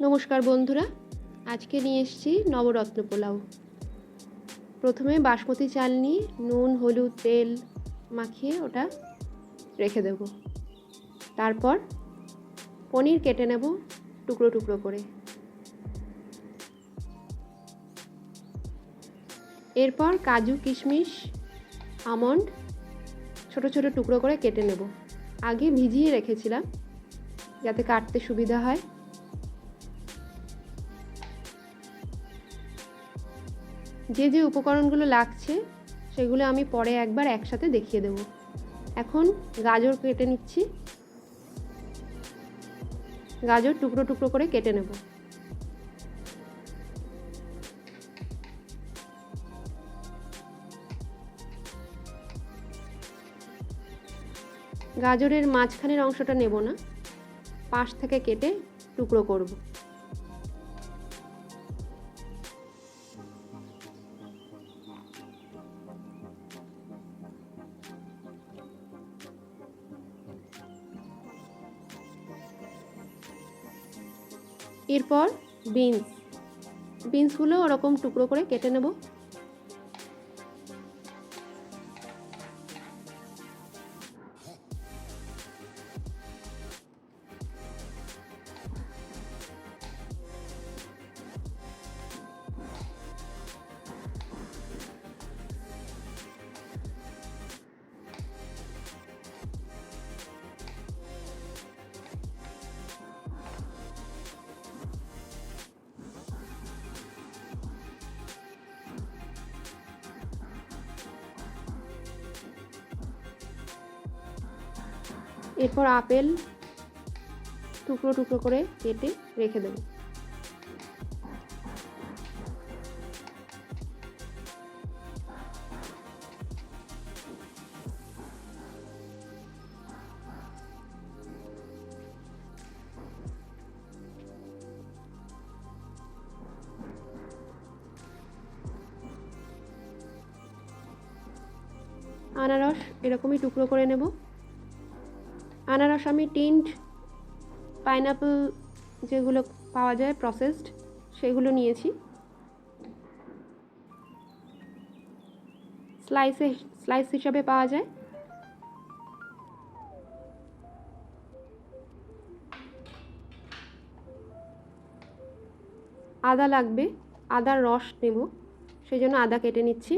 নমস্কার বন্ধুরা, আজকে নিয়ে এসেছি নবরত্ন পোলাও। প্রথমে বাসমতি চাল নিয়ে নুন হলুদ তেল মাখিয়ে ওটা রেখে দেব। তারপর পনির কেটে নেব টুকরো টুকরো করে। এরপর কাজু কিশমিশ আমন্ড ছোট ছোট টুকরো করে কেটে নেব। আগে ভিজিয়ে রেখেছিলাম যাতে কাটতে সুবিধা হয়। যে যে উপকরণগুলো লাগছে সেগুলো আমি পরে একবার একসাথে দেখিয়ে দেব। এখন গাজর কেটে নিচ্ছি। গাজর টুকরো টুকরো করে কেটে নেব। গাজরের মাঝখানের অংশটা নেব না, পাশ থেকে কেটে টুকরো করব। এরপর বিনসগুলো ওরকম টুকরো করে কেটে নেব। এরপর আপেল টুকরো টুকরো করে কেটে রেখে দেব। আনারস এরকমই টুকরো করে নেব। আনারস আমি টিন্ড পাইনাপেল যেগুলো পাওয়া যায় প্রসেসড সেগুলো নিয়েছি। স্লাইস হিসাবে পাওয়া যায়। আদা লাগবে, আদার রস নেব, সেই জন্য আদা কেটে নিচ্ছি।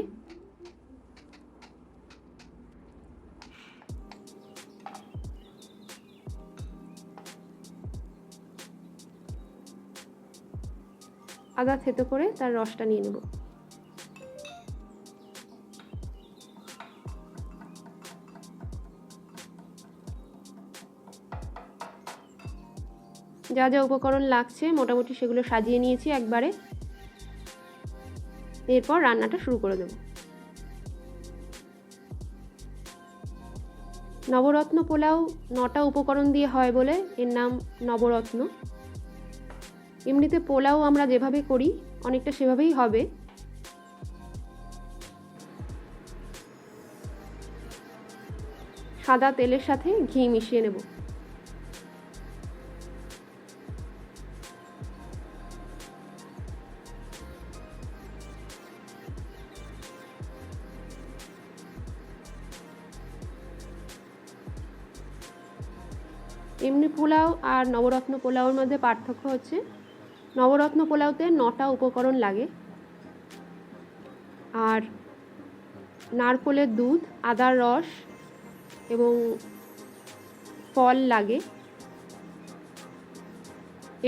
আদা থেতো করে তার রসটা নিয়ে নেব। যা যা উপকরণ লাগছে মোটামুটি সেগুলো সাজিয়ে নিয়েছি একবারে। এরপর রান্নাটা শুরু করে দেব। নবরত্ন পোলাও 9টা উপকরণ দিয়ে হয় বলে এর নাম নবরত্ন। এমনিতে পোলাও আমরা যেভাবে করি অনেকটা সেভাবেই হবে। সাদা তেলের সাথে ঘি মিশিয়ে নেব। এমনি পোলাও আর নবরত্ন পোলাওর মধ্যে পার্থক্য হচ্ছে নবরত্ন পোলাওতে 9টা উপকরণ লাগে, আর নারকেলের দুধ আদার রস এবং ফল লাগে।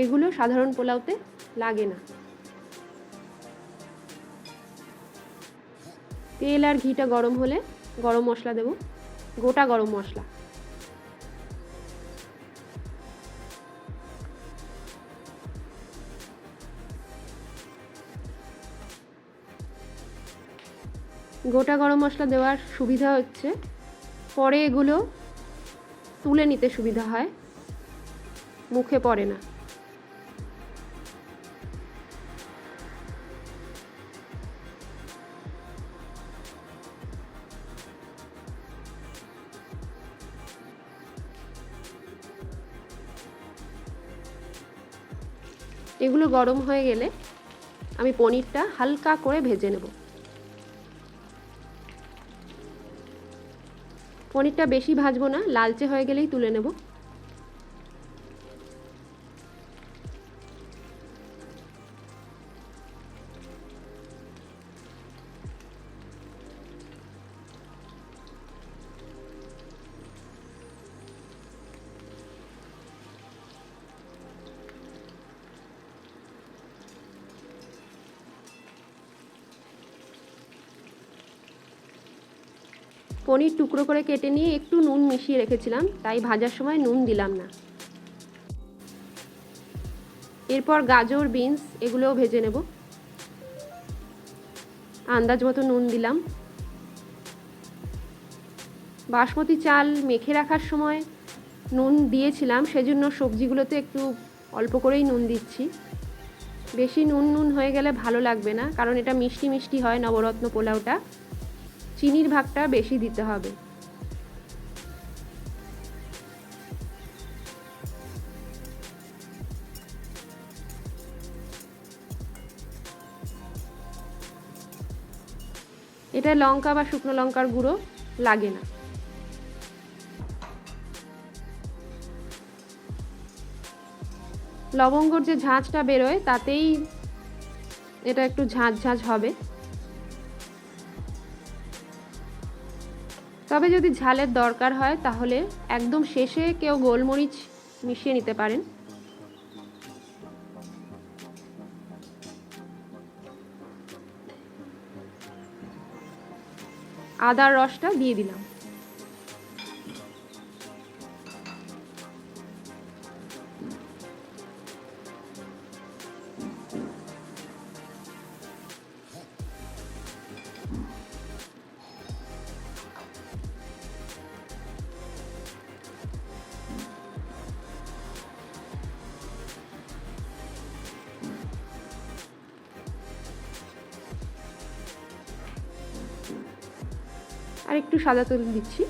এগুলো সাধারণ পোলাওতে লাগে না। তেল আর ঘিটা গরম হলে গরম মশলা দেব, গোটা গরম মশলা। গোটা গরম মশলা দেওয়ার সুবিধা হচ্ছে পরে এগুলো তুলে নিতে সুবিধা হয়, মুখে পড়ে না। এগুলো গরম হয়ে গেলে আমি পনিরটা হালকা করে ভেজে নেব। পনিরটা বেশি ভাজবো না, লালচে হয়ে গেলেই তুলে নেব। পনির টুকরো করে কেটে নিয়ে একটু নুন মিশিয়ে রেখেছিলাম, তাই ভাজার সময় নুন দিলাম না। এরপর গাজর, বিনস এগুলোও ভেজে নেব। আন্দাজ মতো নুন দিলাম। বাসমতি চাল মেখে রাখার সময় নুন দিয়েছিলাম, সেজন্য সবজিগুলোতে একটু অল্প করেই নুন দিচ্ছি। বেশি নুন হয়ে গেলে ভালো লাগবে না, কারণ এটা মিষ্টি মিষ্টি হয় নবরত্ন পোলাওটা। চিনির ভাগটা বেশি দিতে হবে। এটা লঙ্কা বা শুকনো লঙ্কার গুঁড়ো লাগে না। লবঙ্গর যে ঝাঁঝটা বেরোয় তাতেই এটা একটু ঝাঁঝ হবে। তবে যদি ঝালের দরকার হয় তাহলে একদম শেষে কেউ গোলমরিচ মিশিয়ে নিতে পারেন। আদার রসটা দিয়ে দিলাম। আর একটু সাদা তেল দিচ্ছি।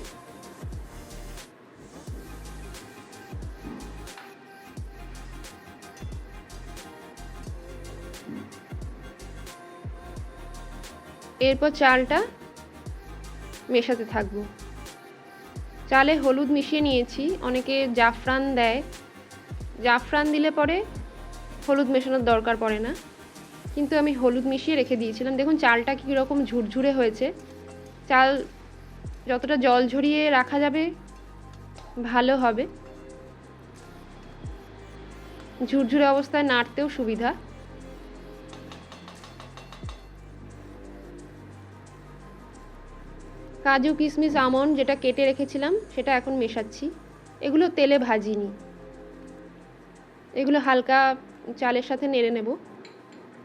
এরপর চালটা মেশাতে থাকবো। চালে হলুদ মিশিয়ে নিয়েছি। অনেকে জাফরান দেয়, জাফরান দিলে পরে হলুদ মেশানোর দরকার পড়ে না, কিন্তু আমি হলুদ মিশিয়ে রেখে দিয়েছিলাম। দেখুন চালটা কীরকম ঝুরঝুরে হয়েছে। চাল যতটা জল ঝরিয়ে রাখা যাবে ভালো হবে, ঝুরঝুরে অবস্থায় নাড়তেও সুবিধা। কাজু, কিশমিশ, আমন্ড যেটা কেটে রেখেছিলাম সেটা এখন মেশাচ্ছি। এগুলো তেলে ভাজিনি, এগুলো হালকা চালের সাথে নেড়ে নেব।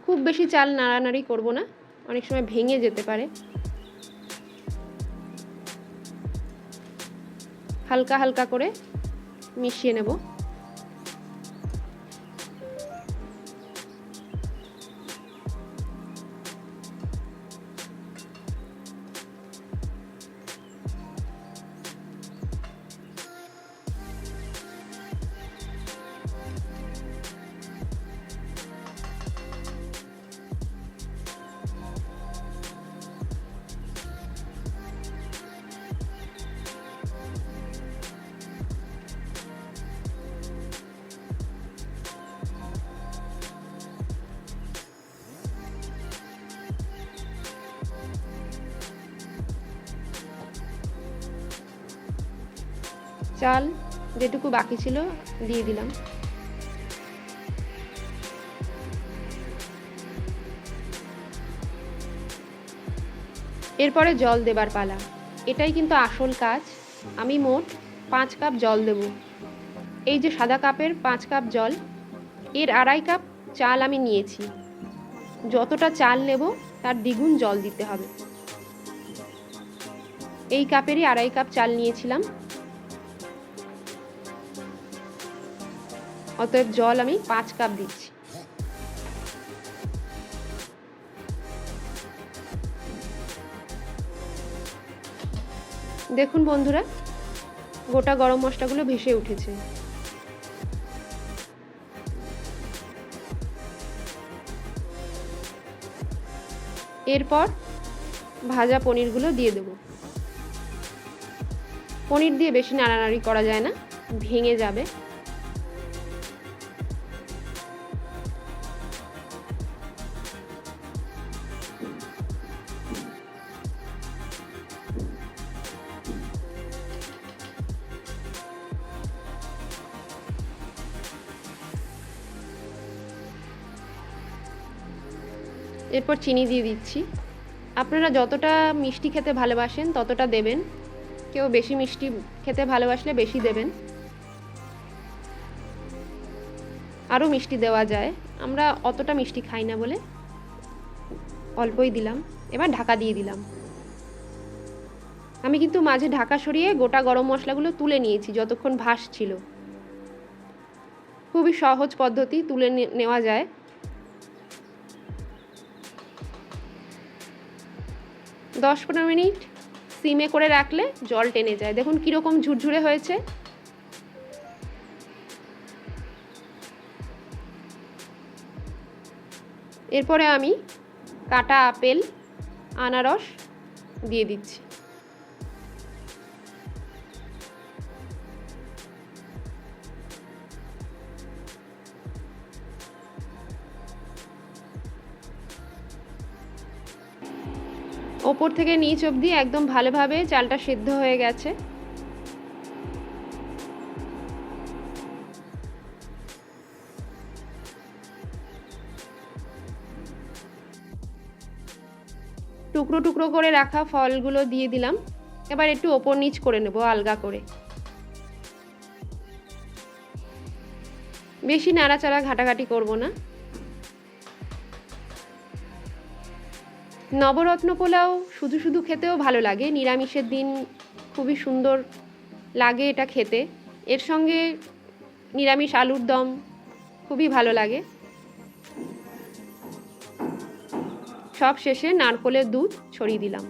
খুব বেশি চাল নাড়ানাড়ি করব না, অনেক সময় ভেঙে যেতে পারে। হালকা হালকা করে মিশিয়ে নেব। চাল যেটুকু বাকি ছিল দিয়ে দিলাম। এরপরে জল দেবার পালা। এটাই কিন্তু আসল কাজ। আমি মোট 5 কাপ জল দেব। এই যে সাদা কাপের 5 কাপ জল, এর 2.5 কাপ চাল আমি নিয়েছি। যতটা চাল নেব তার দ্বিগুণ জল দিতে হবে। এই কাপেরই 2.5 কাপ চাল নিয়েছিলাম, অতএব জল আমি 5 কাপ দিচ্ছি। দেখুন বন্ধুরা, গোটা গরম মশলাগুলো ভেসে উঠেছে। এরপর ভাজা পনিরগুলো দিয়ে দেব। পনির দিয়ে বেশি নাড়ানাড়ি করা যায় না, ভেঙে যাবে। এরপর চিনি দিয়ে দিচ্ছি। আপনারা যতটা মিষ্টি খেতে ভালোবাসেন ততটা দেবেন, কেউ বেশি মিষ্টি খেতে ভালোবাসলে বেশি দেবেন, আরও মিষ্টি দেওয়া যায়। আমরা অতটা মিষ্টি খাই না বলে অল্পই দিলাম। এবার ঢাকা দিয়ে দিলাম। আমি কিন্তু মাঝে ঢাকা সরিয়ে গোটা গরম মশলাগুলো তুলে নিয়েছি যতক্ষণ ভাসছিল। খুবই সহজ পদ্ধতি, তুলে নেওয়া যায়। দশ 15 মিনিট সিমে করে রাখলে জল টেনে যায়। দেখুন কীরকম ঝুরঝুরে হয়েছে। এরপরে আমি কাটা আপেল, আনারস দিয়ে দিচ্ছি। ওপর থেকে নিচ অবধি একদম ভালোভাবে চালটা সেদ্ধ হয়ে গেছে। টুকরো টুকরো করে রাখা ফলগুলো দিয়ে দিলাম। এবার একটু ওপর নিচ করে নেব আলগা করে। বেশি নাড়াচাড়া ঘাটাঘাটি করব না। নবরত্ন পোলাও শুধু শুধু খেতেও ভালো লাগে, নিরামিষের দিন খুবই সুন্দর লাগে এটা খেতে। এর সঙ্গে নিরামিষ আলুর দম খুবই ভালো লাগে। সব শেষে নারকেলের দুধ ছড়িয়ে দিলাম।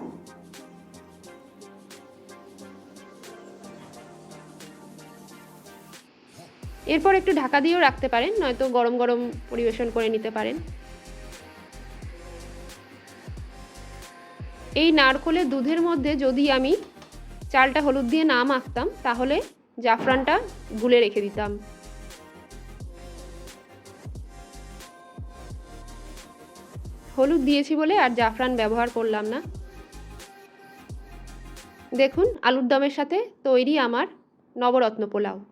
এরপর একটু ঢাকা দিয়েও রাখতে পারেন, নয়তো গরম গরম পরিবেশন করে নিতে পারেন। এই নারকেলের দুধের মধ্যে যদি আমি চালটা হলুদ দিয়ে না মাখতাম তাহলে জাফরানটা গুলে রেখে দিতাম। হলুদ দিয়েছি বলে আর জাফরান ব্যবহার করলাম না। দেখুন আলুর দমের সাথে তৈরি আমার নবরত্ন পোলাও।